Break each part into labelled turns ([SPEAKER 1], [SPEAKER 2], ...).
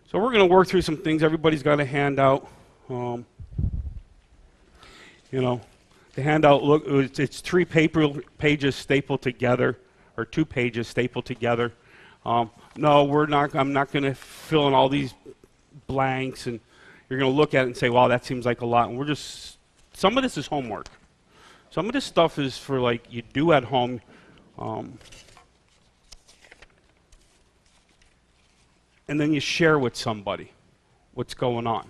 [SPEAKER 1] So we're going to work through some things. Everybody's got a handout. You know, the handout, look, it's 3 pages stapled together, or 2 pages stapled together. No, I'm not going to fill in all these blanks, and you're going to look at it and say, wow, that seems like a lot. And some of this is homework. Some of this stuff is for like you do at home. And then you share with somebody what's going on.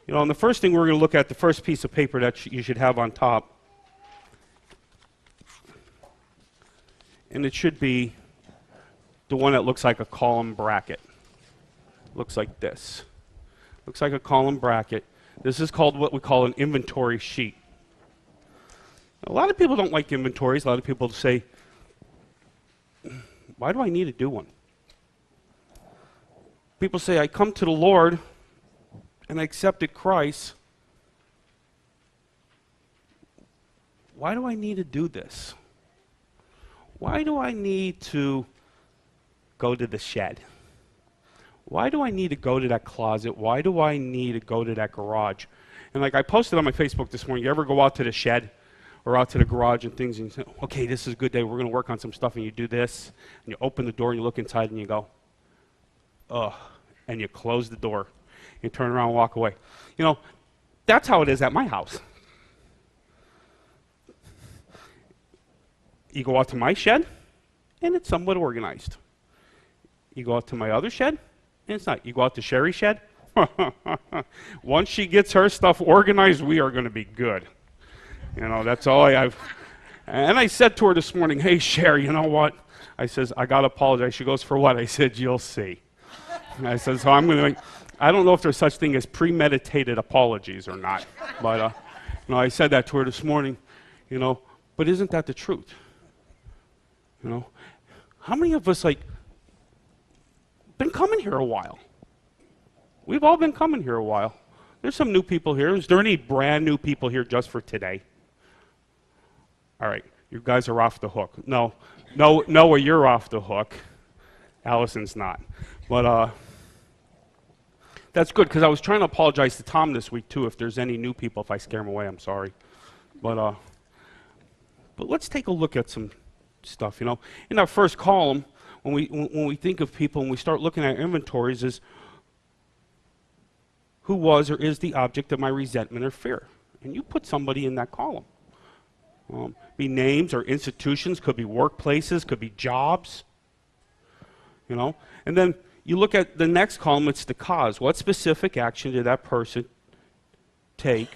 [SPEAKER 1] You know, and the first thing we're going to look at, the first piece of paper that you should have on top, and it should be the one that looks like a column bracket. Looks like this. Looks like a column bracket. This is called what we call an inventory sheet. A lot of people don't like inventories. A lot of people say, why do I need to do one? People say, I come to the Lord and I accepted Christ. Why do I need to do this? Why do I need to go to the shed? Why do I need to go to that closet? Why do I need to go to that garage? And like I posted on my Facebook this morning, you ever go out to the shed or out to the garage and things and you say, okay, this is a good day, we're going to work on some stuff, and you do this, and you open the door and you look inside and you go, ugh, and you close the door. You turn around and walk away. You know, that's how it is at my house. You go out to my shed, and it's somewhat organized. You go out to my other shed, and it's not. You go out to Sherry's shed. Once she gets her stuff organized, we are going to be good. You know, that's all I have. And I said to her this morning, hey, Sherry, you know what? I says, I got to apologize. She goes, for what? I said, you'll see. And I said, so I'm going to, I don't know if there's such thing as premeditated apologies or not. But, you know, I said that to her this morning, you know, but isn't that the truth? You know, how many of us, like, been coming here a while? We've all been coming here a while. There's some new people here. Is there any brand new people here just for today? All right, you guys are off the hook. No, Noah, you're off the hook. Allison's not. But that's good, because I was trying to apologize to Tom this week, too, if there's any new people. If I scare him away, I'm sorry. But let's take a look at some stuff, you know. In our first column, when we think of people and we start looking at inventories, is who was or is the object of my resentment or fear? And you put somebody in that column. Be names or institutions, could be workplaces, could be jobs, you know. And then you look at the next column, it's the cause. What specific action did that person take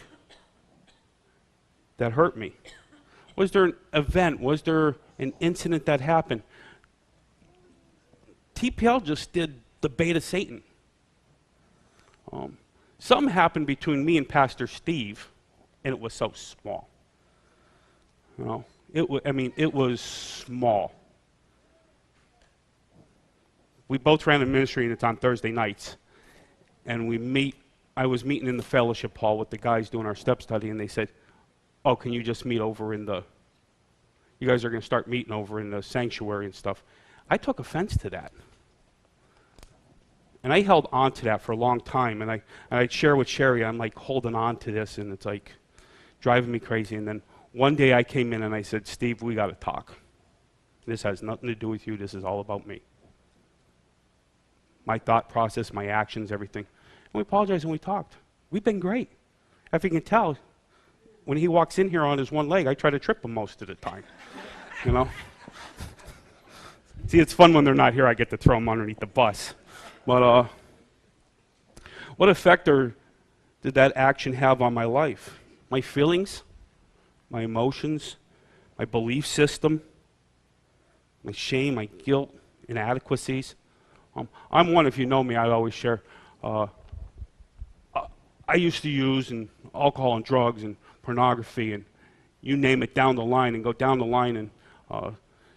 [SPEAKER 1] that hurt me? Was there an event? Was there an incident that happened? TPL just did the bait of Satan. Something happened between me and Pastor Steve, and it was so small. You know, it was small. We both ran a ministry, and it's on Thursday nights. And I was meeting in the fellowship hall with the guys doing our step study, and they said, oh, can you just meet over you guys are going to start meeting over in the sanctuary and stuff. I took offense to that. And I held on to that for a long time, and I'd share with Sherry, I'm like holding on to this, and it's like driving me crazy. And then one day I came in and I said, Steve, we got to talk. This has nothing to do with you. This is all about me. My thought process, my actions, everything. And we apologized and we talked. We've been great. If you can tell, when he walks in here on his one leg, I try to trip him most of the time. You know? See, it's fun when they're not here. I get to throw them underneath the bus. But what effect did that action have on my life? My feelings, my emotions, my belief system, my shame, my guilt, inadequacies. I'm one, if you know me, I always share. I used to use alcohol and drugs and pornography and you name it down the line and go down the line. And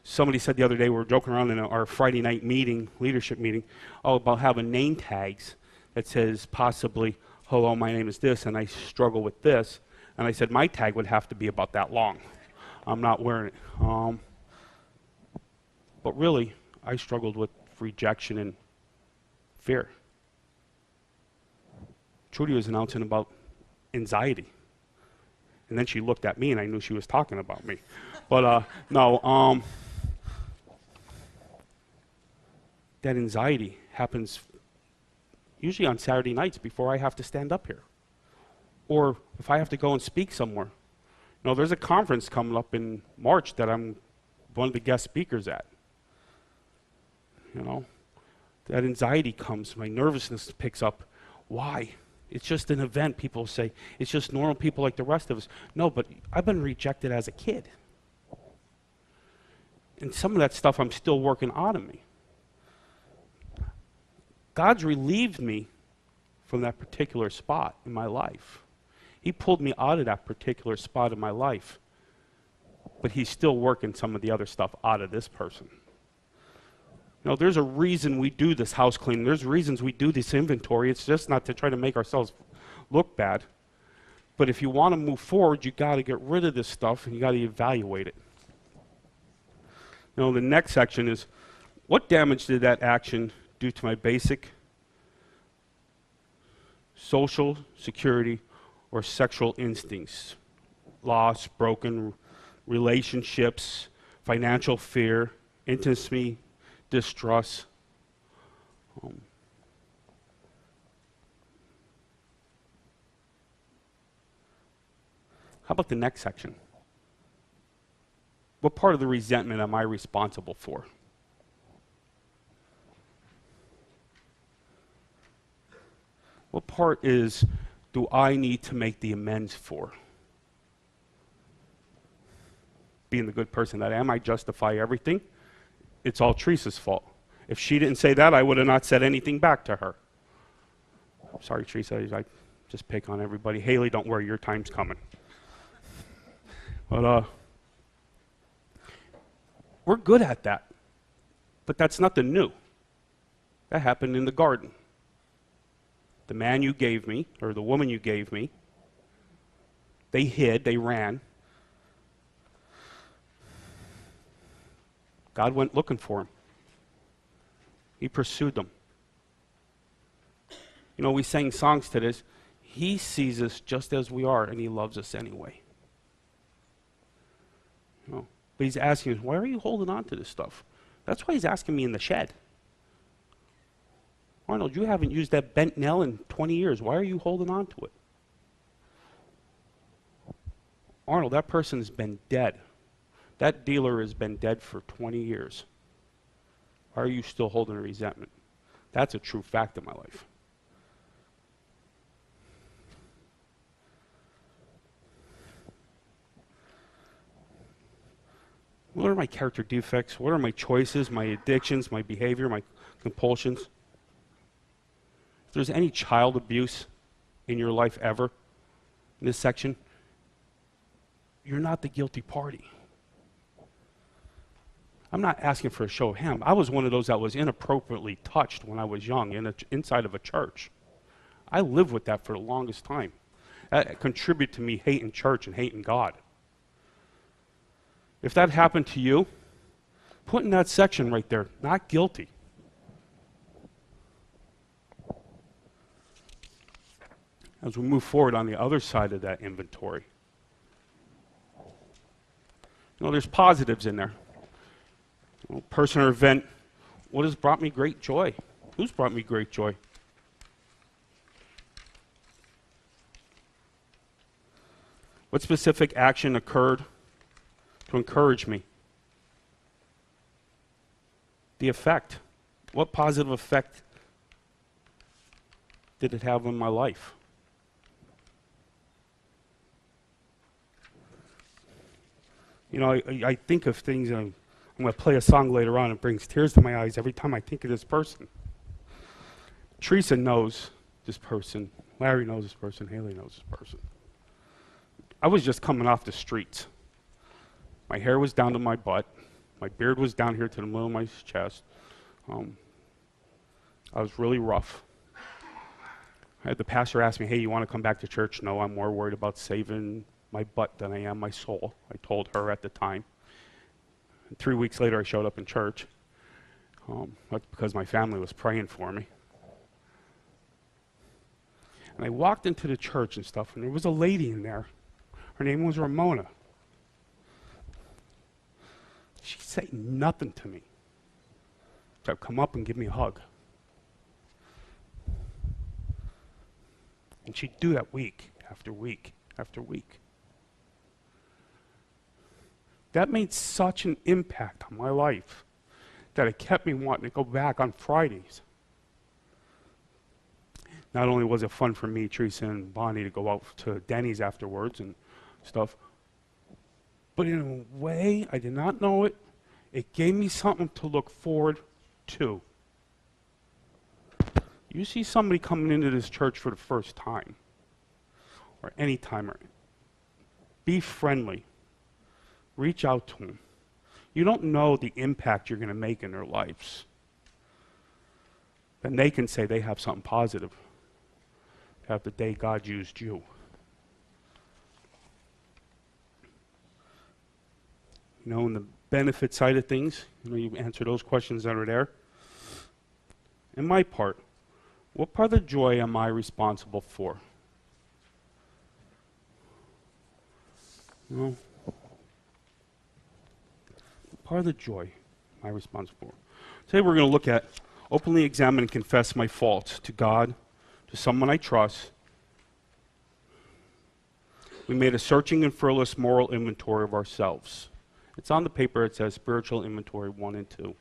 [SPEAKER 1] somebody said the other day, we were joking around in our Friday night meeting, leadership meeting, about having name tags that says possibly, hello, my name is this, and I struggle with this. And I said, my tag would have to be about that long. I'm not wearing it. But really, I struggled with rejection and fear. Trudy was announcing about anxiety. And then she looked at me and I knew she was talking about me. But no, that anxiety happens usually on Saturday nights before I have to stand up here. Or if I have to go and speak somewhere. No, there's a conference coming up in March that I'm one of the guest speakers at. You know, that anxiety comes, my nervousness picks up. Why? It's just an event. People say, it's just normal people like the rest of us. No, but I've been rejected as a kid. And some of that stuff I'm still working out of me. God's relieved me from that particular spot in my life. He pulled me out of that particular spot in my life. But he's still working some of the other stuff out of this person. You know, there's a reason we do this house cleaning. There's reasons we do this inventory. It's just not to try to make ourselves look bad. But if you want to move forward, you got to get rid of this stuff and you got to evaluate it. You know, the next section is, what damage did that action do to my basic social security or sexual instincts? Loss, broken relationships, financial fear, intimacy, distrust. How about the next section? What part of the resentment am I responsible for? What part do I need to make the amends for? Being the good person that I am, I justify everything. It's all Teresa's fault. If she didn't say that, I would have not said anything back to her. I'm sorry, Teresa, I just pick on everybody. Haley, don't worry, your time's coming. But we're good at that. But that's nothing new. That happened in the garden. The man you gave me, or the woman you gave me, they hid, they ran. God went looking for him. He pursued them. You know, we sang songs to this. He sees us just as we are, and he loves us anyway. You know, but he's asking us, why are you holding on to this stuff? That's why he's asking me in the shed. Arnold, you haven't used that bent nail in 20 years. Why are you holding on to it? Arnold, that person's been dead. That dealer has been dead for 20 years. Why are you still holding a resentment? That's a true fact in my life. What are my character defects? What are my choices, my addictions, my behavior, my compulsions? If there's any child abuse in your life ever, in this section, you're not the guilty party. I'm not asking for a show of hands. I was one of those that was inappropriately touched when I was young inside of a church. I lived with that for the longest time. That contributed to me hating church and hating God. If that happened to you, put in that section right there, not guilty. As we move forward on the other side of that inventory, you know, there's positives in there. You know, person or event, what has brought me great joy? Who's brought me great joy? What specific action occurred to encourage me? The effect. What positive effect did it have on my life? You know, I think of things, and I'm going to play a song later on. It brings tears to my eyes every time I think of this person. Teresa knows this person. Larry knows this person. Haley knows this person. I was just coming off the streets. My hair was down to my butt. My beard was down here to the middle of my chest. I was really rough. I had the pastor ask me, hey, you want to come back to church? No, I'm more worried about saving my butt than I am my soul. I told her at the time. And 3 weeks later, I showed up in church. That's because my family was praying for me. And I walked into the church and stuff, and there was a lady in there. Her name was Ramona. She'd say nothing to me. She'd come up and give me a hug. And she'd do that week after week after week. That made such an impact on my life that it kept me wanting to go back on Fridays. Not only was it fun for me, Teresa, and Bonnie to go out to Denny's afterwards and stuff, but in a way, I did not know it, it gave me something to look forward to. You see somebody coming into this church for the first time, or any timer, be friendly. Reach out to them. You don't know the impact you're going to make in their lives. Then they can say they have something positive. Have the day God used you. You know, in the benefit side of things, you answer those questions that are there. In my part, what part of the joy am I responsible for? You know, what part of the joy am I responsible for? Today we're going to look at openly examine and confess my faults to God, to someone I trust. We made a searching and fearless moral inventory of ourselves. It's on the paper. It says Spiritual Inventory 1 and 2.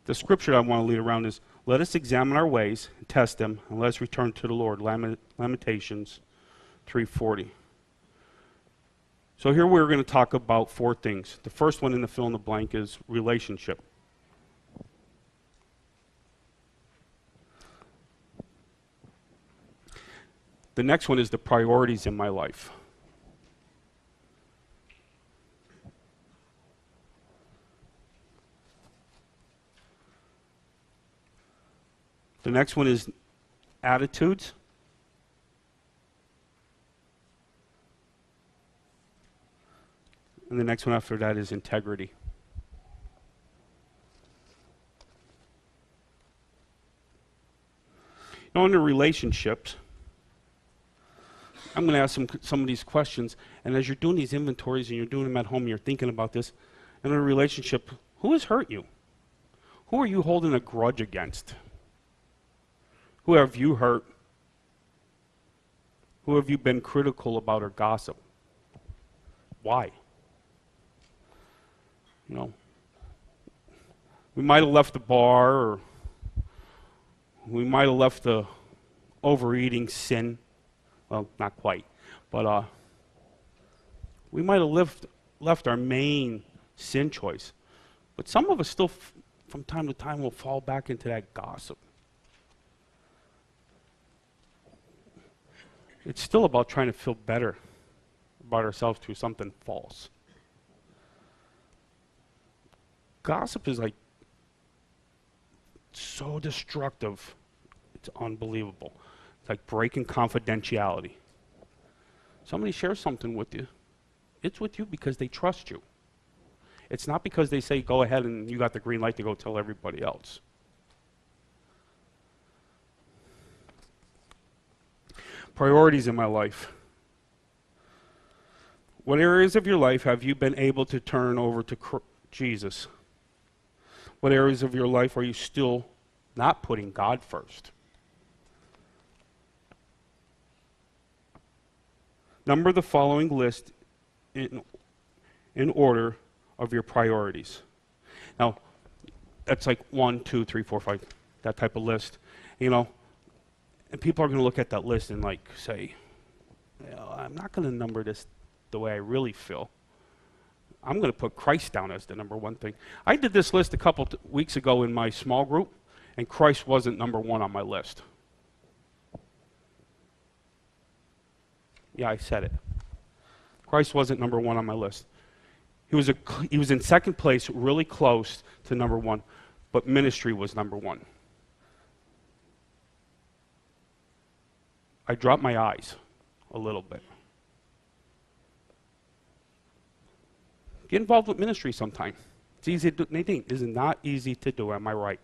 [SPEAKER 1] The scripture I want to lead around is, let us examine our ways and test them, and let us return to the Lord. Lamentations 3:40. So here we're going to talk about 4 things. The first one in the fill in the blank is relationship. The next one is the priorities in my life. The next one is attitudes. And the next one after that is integrity. Now, in the relationships, I'm going to ask some of these questions, and as you're doing these inventories and you're doing them at home, you're thinking about this. In a relationship, who has hurt you? Who are you holding a grudge against? Who have you hurt? Who have you been critical about or gossip? Why? You know, we might have left the bar, or we might have left the overeating sin. Well, not quite, but we might have left our main sin choice. But some of us still, from time to time, will fall back into that gossip. It's still about trying to feel better about ourselves through something false. Gossip is like so destructive, it's unbelievable. It's like breaking confidentiality. Somebody shares something with you. It's with you because they trust you. It's not because they say, go ahead and you got the green light to go tell everybody else. Priorities in my life. What areas of your life have you been able to turn over to Jesus? What areas of your life are you still not putting God first? Number the following list in order of your priorities. Now, that's like 1, 2, 3, 4, 5, that type of list. You know, and people are going to look at that list and like say, I'm not going to number this the way I really feel. I'm going to put Christ down as the number one thing. I did this list a couple weeks ago in my small group, and Christ wasn't number 1 on my list. Yeah, I said it. Christ wasn't number 1 on my list. He was in second place, really close to number 1, but ministry was number 1. I dropped my eyes a little bit. Get involved with ministry sometime. It's easy to do. Nadine, it's not easy to do, am I right?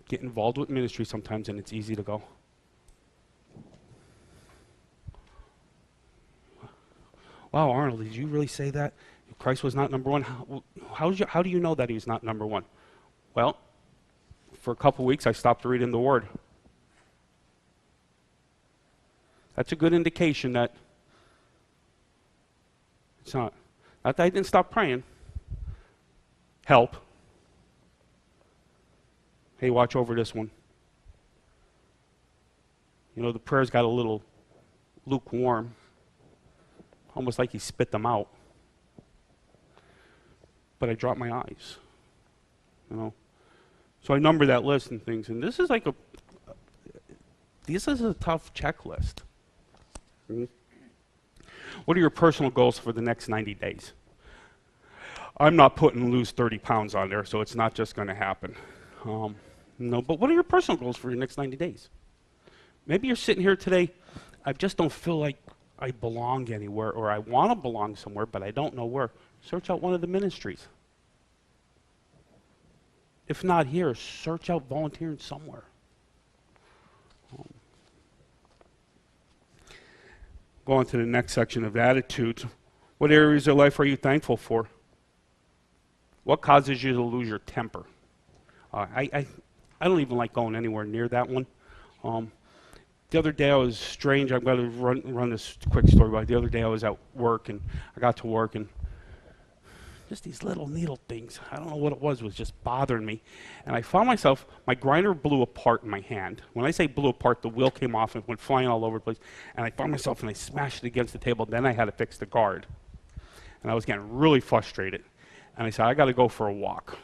[SPEAKER 1] Get involved with ministry sometimes and it's easy to go. Wow, Arnold, did you really say that? Christ was not number one? How do you know that he's not number one? Well, for a couple weeks I stopped reading the Word. That's a good indication that it's not. Not that I didn't stop praying. Help. Hey, watch over this one. You know, the prayers got a little lukewarm, almost like he spit them out. But I dropped my eyes, you know. So I number that list and things, and this is like this is a tough checklist. Mm-hmm. What are your personal goals for the next 90 days? I'm not putting lose 30 pounds on there, so it's not just going to happen. No, but what are your personal goals for your next 90 days? Maybe you're sitting here today, I just don't feel like I belong anywhere, or I want to belong somewhere, but I don't know where. Search out one of the ministries. If not here, search out volunteering somewhere. Go on to the next section of attitudes. What areas of life are you thankful for? What causes you to lose your temper? I don't even like going anywhere near that one. The other day I was strange. I'm going to run this quick story about it. The other day I was at work, and I got to work, and just these little needle things, I don't know what it was just bothering me. And I found myself, my grinder blew apart in my hand. When I say blew apart, the wheel came off and went flying all over the place. And I found myself, and I smashed it against the table. Then I had to fix the guard. And I was getting really frustrated. And I said, I got to go for a walk.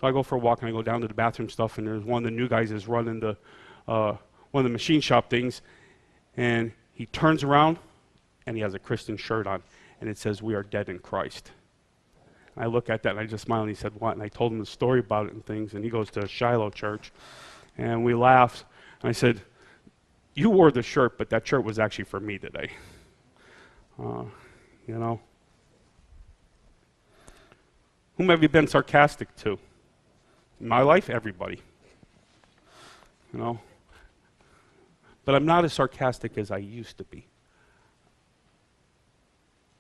[SPEAKER 1] So I go for a walk, and I go down to the bathroom stuff, and there's one of the new guys is running the one of the machine shop things. And he turns around, and he has a Christian shirt on. And it says, "We are dead in Christ." I look at that and I just smiled, and he said, "What?" And I told him the story about it and things, and he goes to Shiloh Church, and we laughed. And I said, "You wore the shirt, but that shirt was actually for me today." You know. Whom have you been sarcastic to? In my life, everybody. You know. But I'm not as sarcastic as I used to be.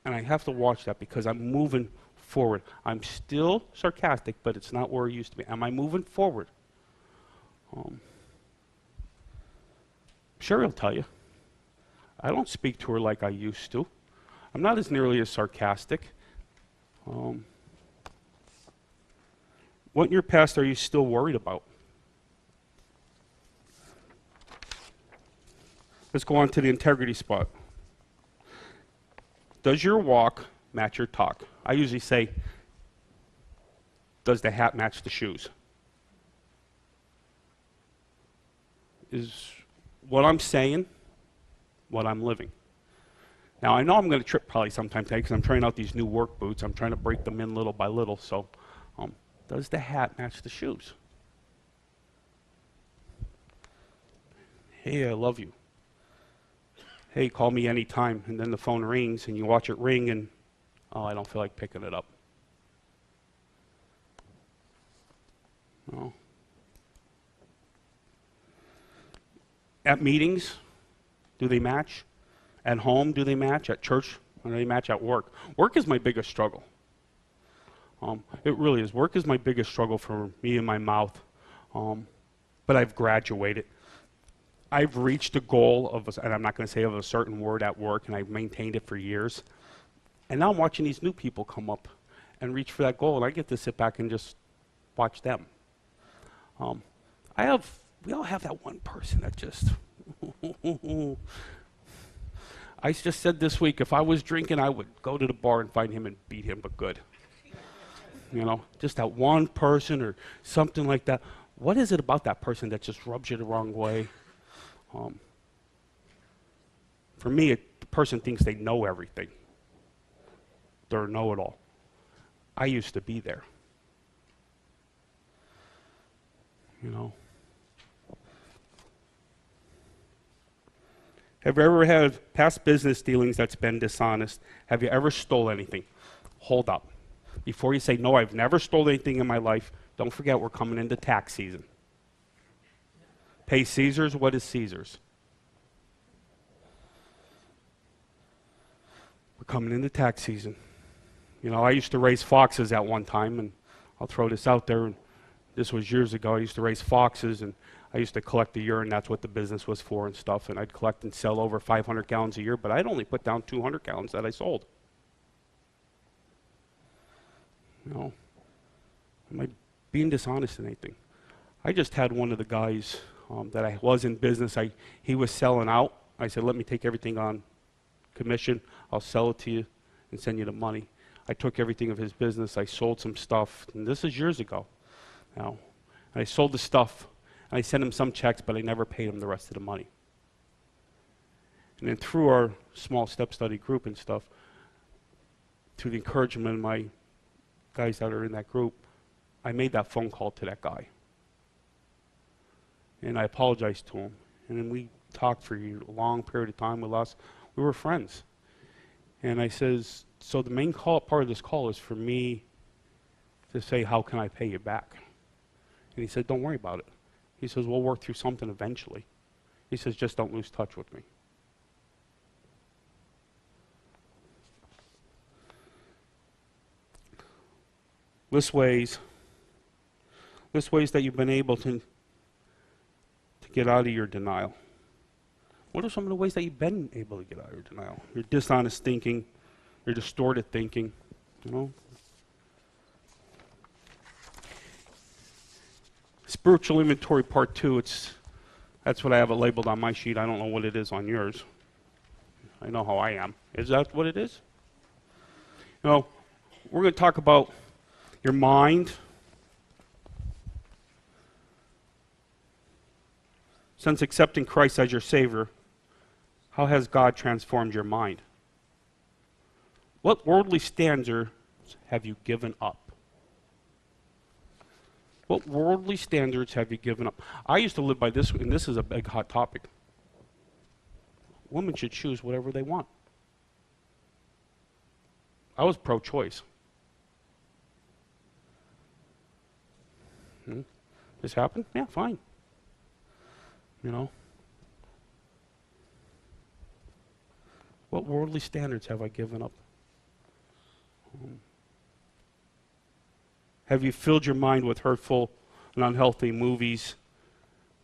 [SPEAKER 1] And I have to watch that because I'm moving forward. I'm still sarcastic, but it's not where I used to be. Am I moving forward? Sherry will tell you. I don't speak to her like I used to. I'm not as nearly as sarcastic. What in your past are you still worried about? Let's go on to the integrity spot. Does your walk match your talk? I usually say, does the hat match the shoes? Is what I'm saying what I'm living? Now, I know I'm going to trip probably sometime today because I'm trying out these new work boots. I'm trying to break them in little by little. So, does the hat match the shoes? Hey, I love you. Hey, call me anytime. And then the phone rings, and you watch it ring, and oh, I don't feel like picking it up. No. At meetings, do they match? At home, do they match? At church, do they match? At work? Work is my biggest struggle. It really is. Work is my biggest struggle for me and my mouth. But I've graduated. I've reached a goal of, and I'm not going to say of a certain word at work, and I've maintained it for years. And now I'm watching these new people come up and reach for that goal, and I get to sit back and just watch them. We all have that one person that just, I just said this week, if I was drinking, I would go to the bar and find him and beat him, but good. You know, just that one person or something like that. What is it about that person that just rubs you the wrong way? For me, the person thinks they know everything. They're a know-it-all. I used to be there. You know. Have you ever had past business dealings that's been dishonest? Have you ever stole anything? Hold up. Before you say, no, I've never stole anything in my life, don't forget we're coming into tax season. Pay Caesar's what is Caesar's. We're coming into tax season. You know, I used to raise foxes at one time, and I'll throw this out there. And this was years ago. I used to raise foxes, and I used to collect the urine. That's what the business was for and stuff. And I'd collect and sell over 500 gallons a year, but I'd only put down 200 gallons that I sold. You know, am I being dishonest in anything? I just had one of the guys that I was in business. He was selling out. I said, let me take everything on commission. I'll sell it to you and send you the money. I took everything of his business. I sold some stuff, and this is years ago. Now, and I sold the stuff, and I sent him some checks, but I never paid him the rest of the money. And then through our small step study group and stuff, through the encouragement of my guys that are in that group, I made that phone call to that guy. And I apologized to him. And then we talked for a long period of time with us. We were friends. And I says, so the main part of this call is for me to say, how can I pay you back? And he said, don't worry about it. He says, we'll work through something eventually. He says, just don't lose touch with me. List ways that you've been able to get out of your denial. What are some of the ways that you've been able to get out of your denial? Your dishonest thinking, your distorted thinking, you know. Spiritual inventory part 2, that's what I have it labeled on my sheet. I don't know what it is on yours. I know how I am. Is that what it is? No, we're going to talk about your mind. Since accepting Christ as your Savior, how has God transformed your mind? What worldly standards have you given up? What worldly standards have you given up? I used to live by this, and this is a big hot topic. Women should choose whatever they want. I was pro-choice. This happened? Yeah, fine. You know? What worldly standards have I given up? Have you filled your mind with hurtful and unhealthy movies,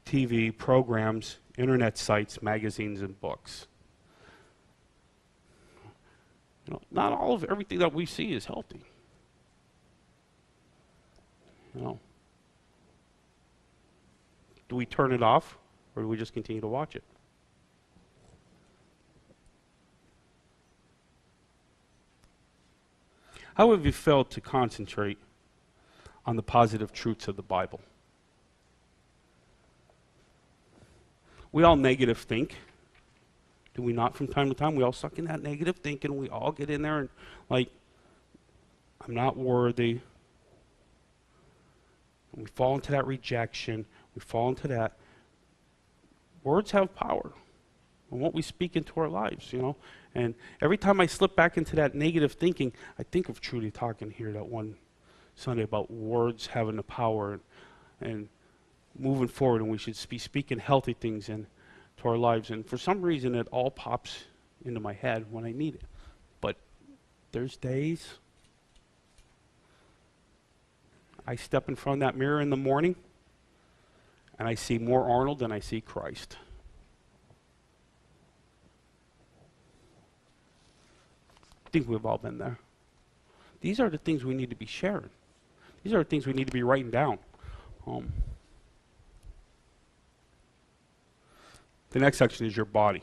[SPEAKER 1] TV, programs, internet sites, magazines, and books? You know, not all of everything that we see is healthy. You know. Do we turn it off, or do we just continue to watch it? How have you failed to concentrate on the positive truths of the Bible? We all negative think. Do we not from time to time? We all suck in that negative thinking. We all get in there and like, I'm not worthy. And we fall into that rejection. We fall into that. Words have power on what we speak into our lives, you know. And every time I slip back into that negative thinking, I think of Trudy talking here that one Sunday about words having the power and moving forward, and we should be speaking healthy things into our lives. And for some reason, it all pops into my head when I need it. But there's days I step in front of that mirror in the morning, and I see more Arnold than I see Christ. I think we've all been there. These are the things we need to be sharing. These are the things we need to be writing down. The next section is your body.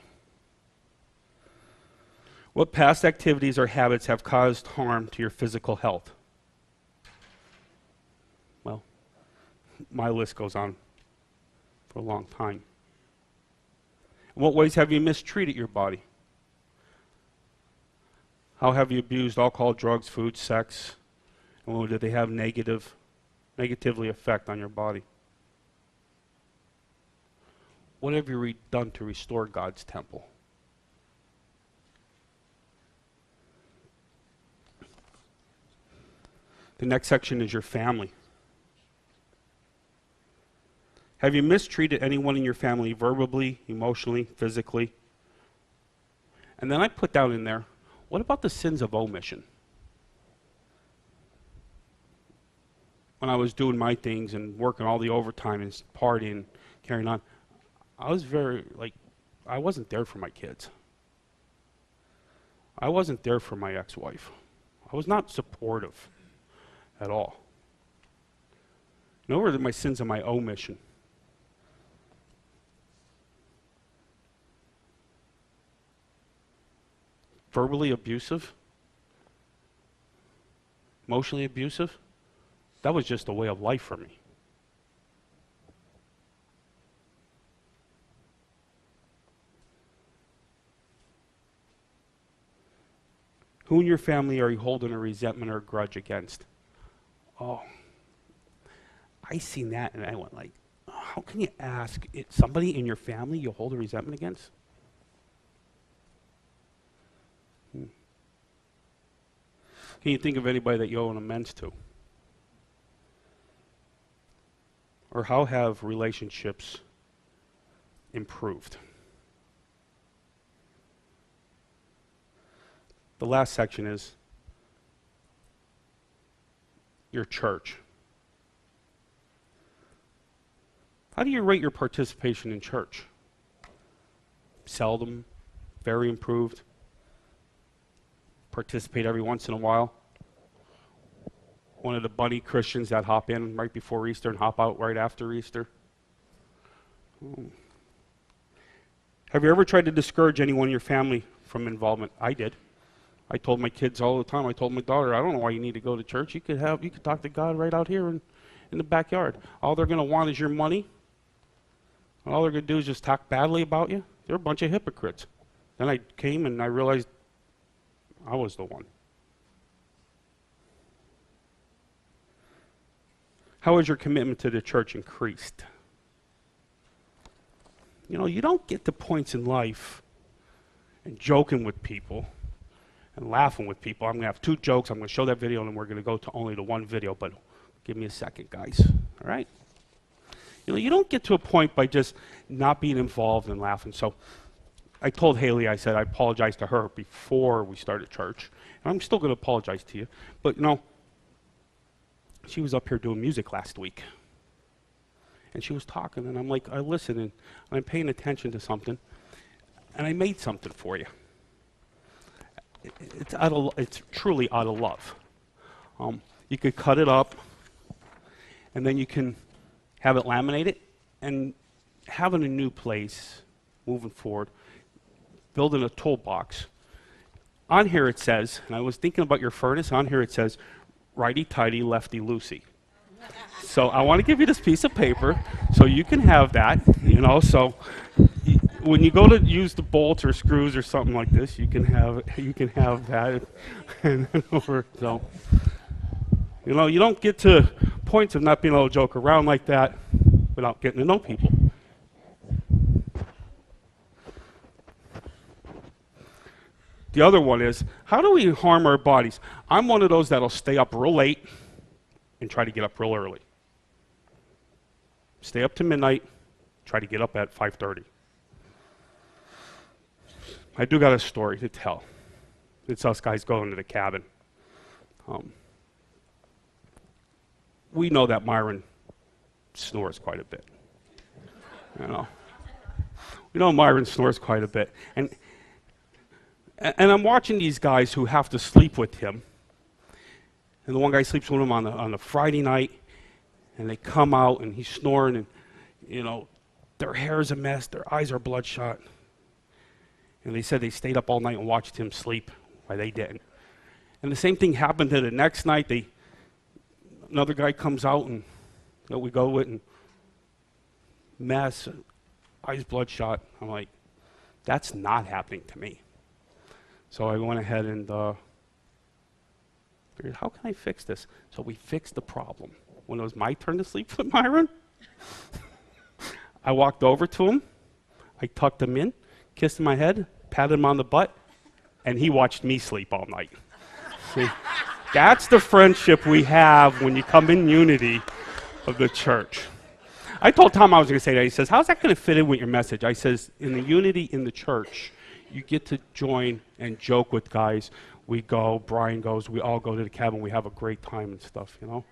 [SPEAKER 1] What past activities or habits have caused harm to your physical health? Well, my list goes on for a long time. In what ways have you mistreated your body? How have you abused alcohol, drugs, food, sex? And do they have negatively affect on your body? What have you done to restore God's temple? The next section is your family. Have you mistreated anyone in your family verbally, emotionally, physically? And then I put down in there, what about the sins of omission? When I was doing my things and working all the overtime and partying, carrying on, I was I wasn't there for my kids. I wasn't there for my ex-wife. I was not supportive at all. Nor were my sins of my omission. Verbally abusive, emotionally abusive, that was just a way of life for me. Who in your family are you holding a resentment or a grudge against? Oh, I seen that and I went like, how can you ask somebody in your family you hold a resentment against? Can you think of anybody that you owe an amends to? Or how have relationships improved? The last section is your church. How do you rate your participation in church? Seldom, very improved, participate every once in a while. One of the bunny Christians that hop in right before Easter and hop out right after Easter. Have you ever tried to discourage anyone in your family from involvement? I did. I told my kids all the time. I told my daughter, I don't know why you need to go to church. You could talk to God right out here in the backyard. All they're going to want is your money. And all they're going to do is just talk badly about you. They're a bunch of hypocrites. Then I came and I realized I was the one. How has your commitment to the church increased? You know, you don't get to points in life and joking with people and laughing with people. I'm going to have 2 jokes. I'm going to show that video, and then we're going to go to only the 1 video, but give me a second, guys. All right? You know, you don't get to a point by just not being involved and laughing. So I told Haley, I said I apologized to her before we started church. And I'm still going to apologize to you. But, you know, she was up here doing music last week. And she was talking, and I'm like, I listen, and I'm paying attention to something. And I made something for you. It's truly out of love. You could cut it up, and then you can have it laminated, and having a new place moving forward, building a toolbox. On here it says, and I was thinking about your furnace, on here it says, righty-tighty, lefty-loosey. So I want to give you this piece of paper so you can have that, you know, so when you go to use the bolts or screws or something like this, you can have that and over. So, you know, you don't get to points of not being able to joke around like that without getting to know people. The other one is, how do we harm our bodies? I'm one of those that'll stay up real late and try to get up real early. Stay up to midnight, try to get up at 5:30. I do got a story to tell. It's us guys going to the cabin. We know that Myron snores quite a bit. You know, we know Myron snores quite a bit, and I'm watching these guys who have to sleep with him. And the one guy sleeps with him on the Friday night, and they come out and he's snoring, and you know, their hair is a mess, their eyes are bloodshot. And they said they stayed up all night and watched him sleep, while they didn't. And the same thing happened to the next night. Another guy comes out, and we go with, and mess, eyes bloodshot. I'm like, that's not happening to me. So I went ahead and figured, how can I fix this? So we fixed the problem. When it was my turn to sleep with Myron, I walked over to him, I tucked him in, kissed him on my head, patted him on the butt, and he watched me sleep all night. See? That's the friendship we have when you come in unity of the church. I told Tom I was going to say that. He says, how's that going to fit in with your message? I says, in the unity in the church, you get to join and joke with guys. We go, Brian goes, we all go to the cabin. We have a great time and stuff, you know.